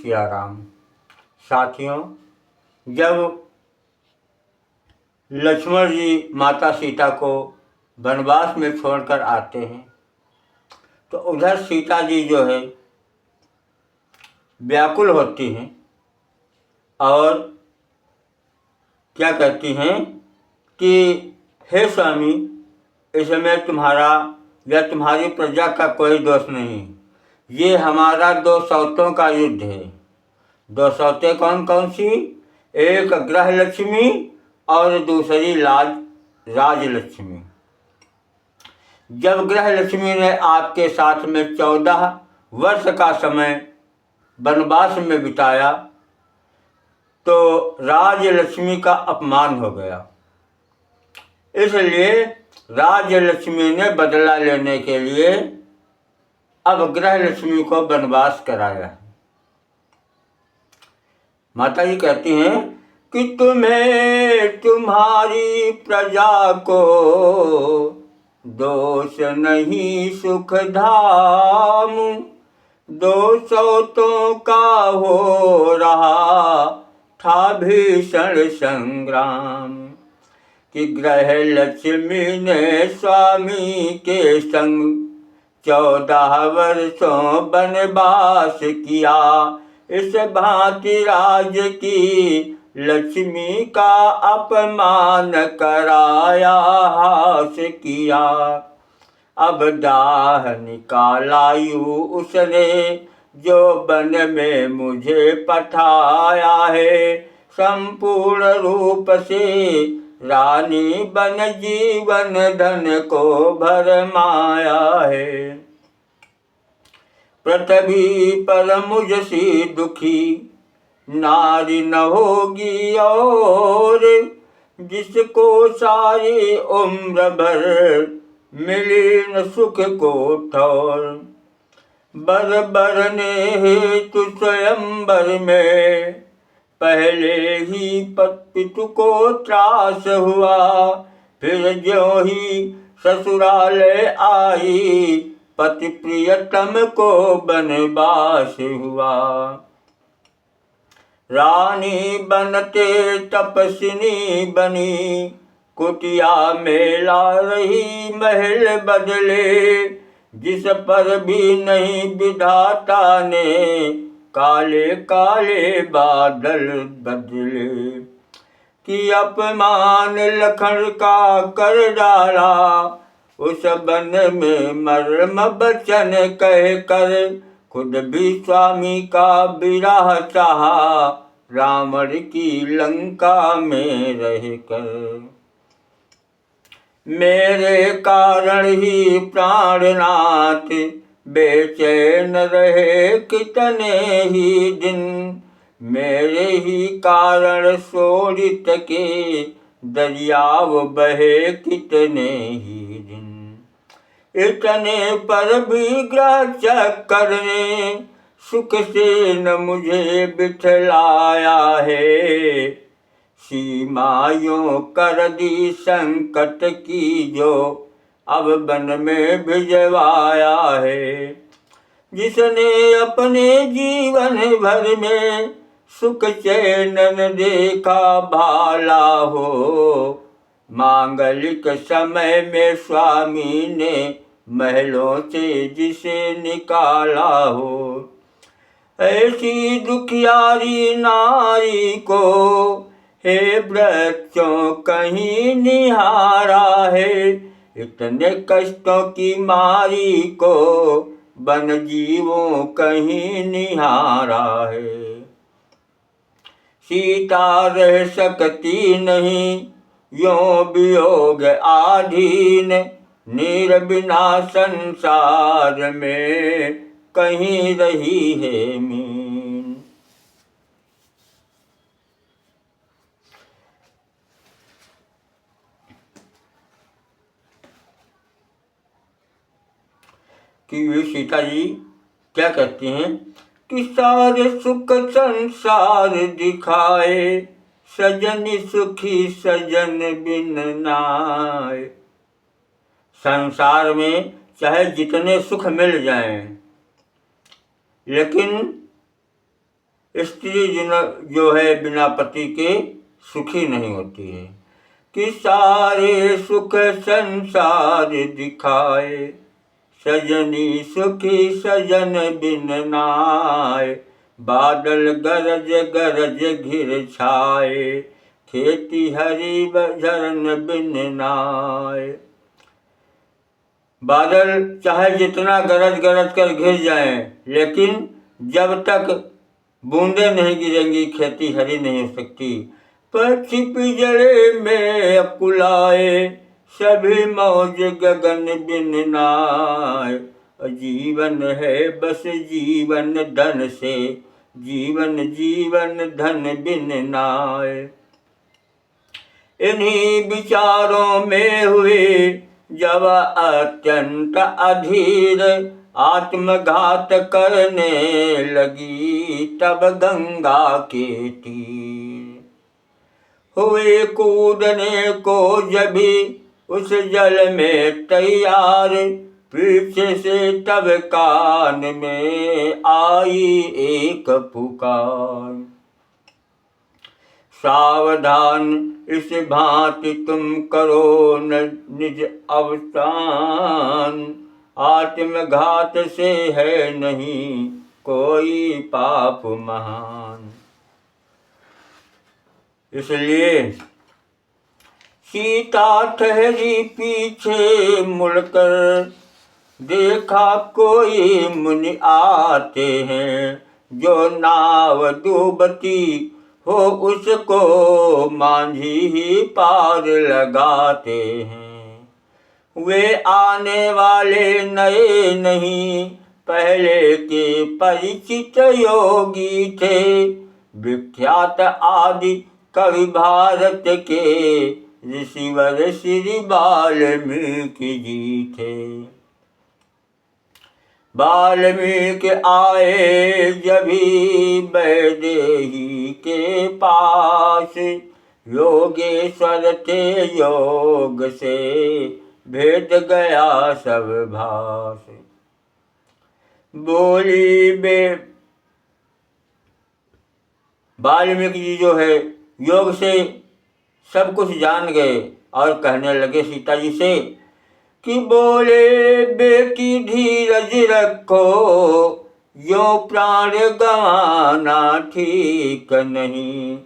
सिया राम। साथियों, जब लक्ष्मण जी माता सीता को वनवास में छोड़कर आते हैं तो उधर सीता जी जो है व्याकुल होती हैं और क्या कहती हैं कि हे स्वामी, इसमें तुम्हारा या तुम्हारी प्रजा का कोई दोष नहीं, ये हमारा दो सौतों का युद्ध है। दो सौतें कौन कौन सी? एक ग्रह लक्ष्मी और दूसरी राजलक्ष्मी। जब ग्रह लक्ष्मी ने आपके साथ में 14 वर्ष का समय वनवास में बिताया तो राजलक्ष्मी का अपमान हो गया, इसलिए राजलक्ष्मी ने बदला लेने के लिए अब ग्रह लक्ष्मी को वनवास कराया। माता जी कहती हैं कि तुम्हें तुम्हारी प्रजा को दोष नहीं सुख धाम, 200 का हो रहा था भीषण संग्राम। कि ग्रह लक्ष्मी ने स्वामी के संग 14 वर्षों वनवास किया, इस भांति राज की लक्ष्मी का अपमान कराया, हास किया। अब दाह निकाला यूं उसने जो वन में मुझे पठाया है, संपूर्ण रूप से रानी बन जीवन धन को भरमाया है। पृथ्वी पर मुझसी दुखी नारी न होगी और, जिसको सारी उम्र भर मिली न सुख को ठौर। बर ने हेतु स्वयंवर में पहले ही पितु को त्रास हुआ, फिर ज्यों ही ससुराल आई पति प्रियतम को वनवास हुआ। रानी बनते तपस्विनी बनी, कुटिया में ला रही महल बदले, जिस पर भी नहीं विधाता ने काले काले बादल बदले। कि अपमान लखन का कर डाला, उस वन में मर्म बचन कह कर, खुद भी स्वामी का विरह चाहा, रावण की लंका में रहकर। मेरे कारण ही प्राणनाथ बेचैन रहे कितने ही दिन, मेरे ही कारण शोरित के दरियाव बहे कितने ही दिन। इतने पर भी ग्रह चक्कर ने सुख से न मुझे बिठलाया है, सीमायों कर दी संकट की जो अब वन में भिजवाया है। जिसने अपने जीवन भर में सुख चैन न देखा भाला हो, मांगलिक समय में स्वामी ने महलों से जिसे निकाला हो। ऐसी दुखियारी नारी को हे वृक्षों कहीं निहारा है, इतने कष्टों की मारी को वन जीवों कहीं निहारा है। सीता रह सकती नहीं यों वियोग आधीन, नीर बिना संसार में कहीं रही है मीन। कि वे सीता जी क्या कहती हैं कि सारे सुख संसार दिखाए, सजन सुखी सजन बिन नाय। संसार में चाहे जितने सुख मिल जाएं, लेकिन स्त्री जो है बिना पति के सुखी नहीं होती है। कि सारे सुख संसार दिखाए, सजनी सुखी सजन बिन नाय। बादल गरज गरज घिर छाए, खेती हरी झरन बिन नाय। बादल चाहे जितना गरज गरज कर घिर जाएं, लेकिन जब तक बूंदे नहीं गिरेंगी खेती हरी नहीं हो सकती। पक्षी पिंजरे में अकुलाए, सभी मौज गगन बिन नाय। जीवन है बस जीवन धन से, जीवन जीवन धन बिन नाय। इन्हीं विचारों में हुए जब अत्यंत अधीर, आत्मघात करने लगी तब गंगा के तीर। हुए कूदने को जभी उस जल में तैयार, पीछे से तब कान में आई एक पुकार। सावधान इस भांति तुम करो निज अवसान, आत्मघात से है नहीं कोई पाप महान। इसलिए सीता ठहरी पीछे मुड़कर, देखा कोई मुनि आते हैं। जो नाव डूबती हो उसको मांझी ही पार लगाते हैं। वे आने वाले नए नहीं, पहले के परिचित योगी थे। विख्यात आदि कवि भारत के, ऋषिवर श्री वाल्मीकि जी थे। वाल्मीकि आए जभी वैदेही के पास, योगेश्वर थे योग से भेद गया सब भास। बोली बे वाल्मीकि जी जो है योग से सब कुछ जान गए और कहने लगे सीता जी से कि बोले बेटी धीरज रखो, यो प्राण गंवाना ठीक नहीं।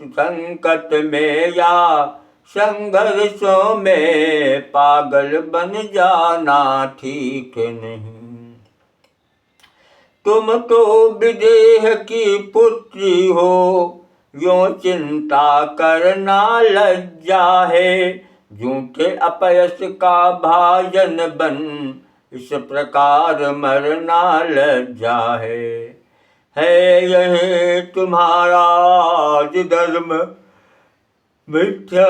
संकट में या संघर्षों में पागल बन जाना ठीक नहीं। तुम तो विदेह की पुत्री हो, यो चिंता करना लज्जा है। झूठे अपयश का भाजन बन, इस प्रकार मरना लज्जा है यही तुम्हारा धर्म। मिथ्या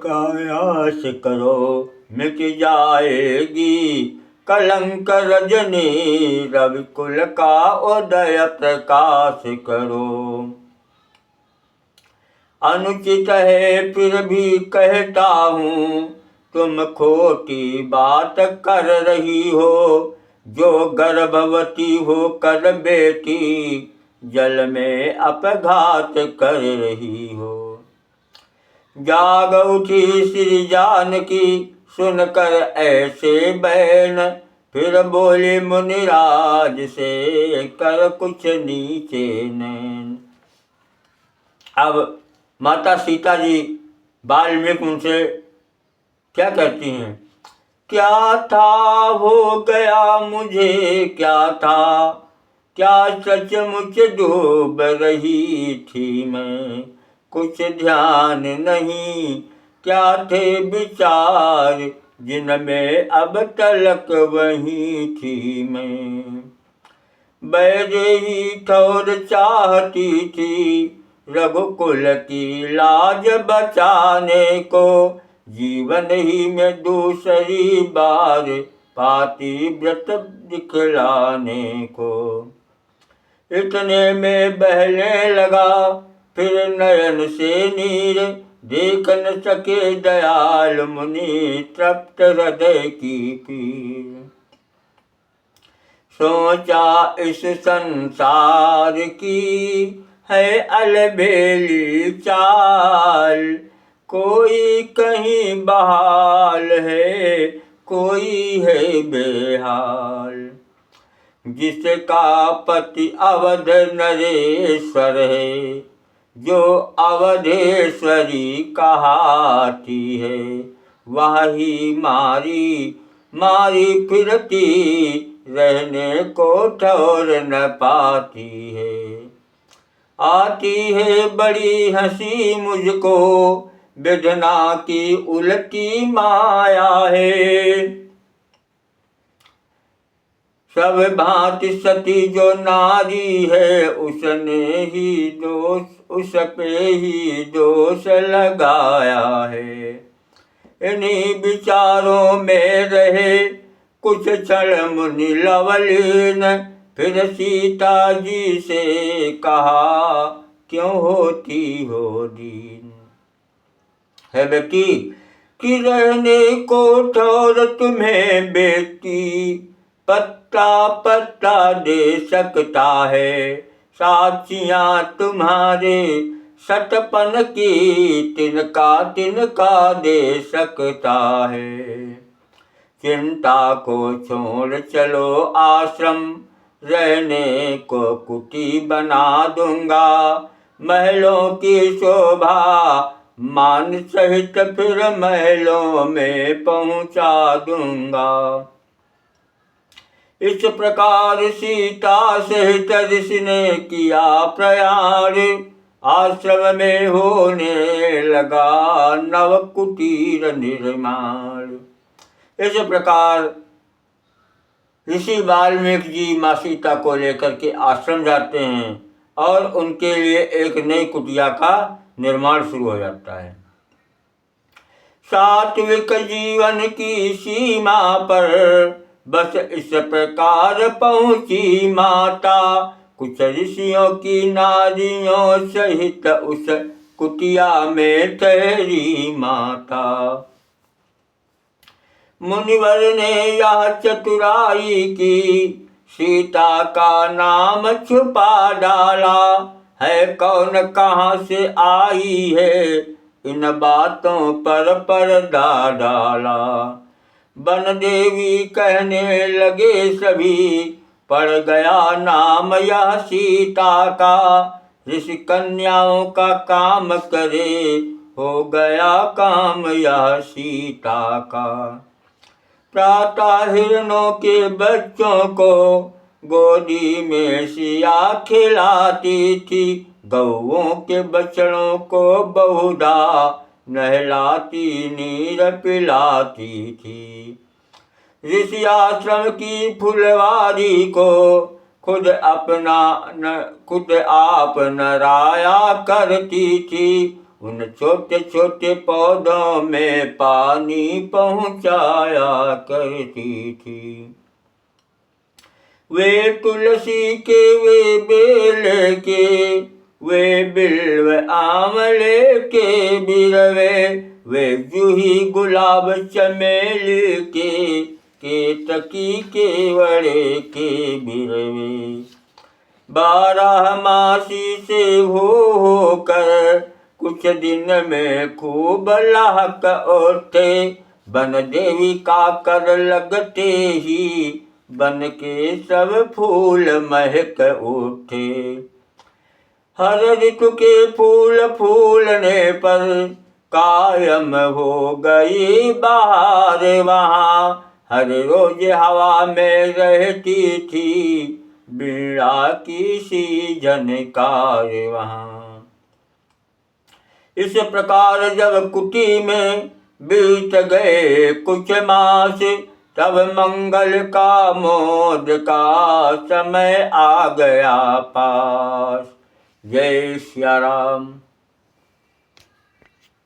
का यास करो, मिट जाएगी कलंक रजनी। रविकुल का उदय प्रकाश करो। अनुचित है फिर भी कहता हूँ, तुम खोटी बात कर रही हो। जो गर्भवती हो कर बेटी, जल में अपघात कर रही हो। जाग उठी श्री जानकी, सुनकर ऐसे बैन। फिर बोले मुनिराज से, कर कुछ नीचे नैन। अब माता सीता जी वाल्मीकि उनसे क्या कहती हैं? क्या था हो गया मुझे क्या था, क्या सचमुच डूब रही थी मैं। कुछ ध्यान नहीं क्या थे विचार, जिनमें अब तलक वही थी मैं। वैदेही ठौर चाहती थी, रघुकुल की लाज बचाने को। जीवन ही में दूसरी बार पाती व्रत दिखलाने को। इतने में बहने लगा फिर नयन से नीर, देख न सके दयाल मुनि तृप्त हृदय की पीर। सोचा इस संसार की है अलबेली चाल। कोई कहीं बहाल है, कोई है बेहाल। जिसका पति अवध नरेश्वर है, जो अवधेश्वरी कहाती है, वह ही मारी मारी फिरती, रहने को ठौर न पाती है। आती है बड़ी हंसी मुझको, वेदना की उलटी माया है। सब भांति सती जो नारी है, उसने ही दोष उस पे ही दोष लगाया है। इन्हीं विचारों में रहे कुछ क्षण मुनि लवलीन, फिर सीता जी से कहा क्यों होती हो दीन। है बेटी कि रहने को ठौर तुम्हें बेटी पत्ता पत्ता दे सकता है। साक्षियाँ तुम्हारे सतपन की तिनका तिनका दे सकता है। चिंता को छोड़ चलो आश्रम, रहने को कुटी बना दूंगा। महलों की शोभा मान सहित फिर महलों में पहुंचा दूंगा। इस प्रकार सीता सहित ऋषि ने किया प्रयाण। आश्रम में होने लगा नव कुटीर निर्माण। इस प्रकार ऋषि वाल्मीकि जी माँ सीता को लेकर के आश्रम जाते हैं और उनके लिए एक नई कुटिया का निर्माण शुरू हो जाता है। सात्विक जीवन की सीमा पर बस इस प्रकार पहुंची माता, कुछ ऋषियों की नारियों सहित उस कुटिया में ठहरी माता। मुनिवर ने यह चतुराई की, सीता का नाम छुपा डाला। है कौन कहाँ से आई है, इन बातों पर पर्दा डाला। वन देवी कहने लगे सभी, पड़ गया नाम यह सीता का। ऋषि कन्याओं का काम करे, हो गया काम यह सीता का। प्रातः हिरणों के बच्चों को गोदी में सिया खिलाती थी। गौओं के बछड़ों को बहुधा नहलाती नीर पिलाती थी। ऋषि आश्रम की फुलवारी को खुद आप नराया करती थी। उन छोटे छोटे पौधों में पानी पहुँचाया करती थी। वे तुलसी के वे बेल के, वे बिल्व आंवले के बिरवे, वे जूही गुलाब चमेली के, केतकी केवड़े के बिरवे। 12 मासी से हो कर कुछ दिन में खूब लहक उठे। बन देवी का कर लगते ही, बन के सब फूल महक उठे। हर ऋतु के फूल फूलने पर कायम हो गई बहार वहाँ। हर रोज हवा में रहती थी बीड़ा की सी झनकार वहाँ। इस प्रकार जब कुटी में बीत गए कुछ मास, तब मंगल का मोद का समय आ गया पास। जय सिया राम।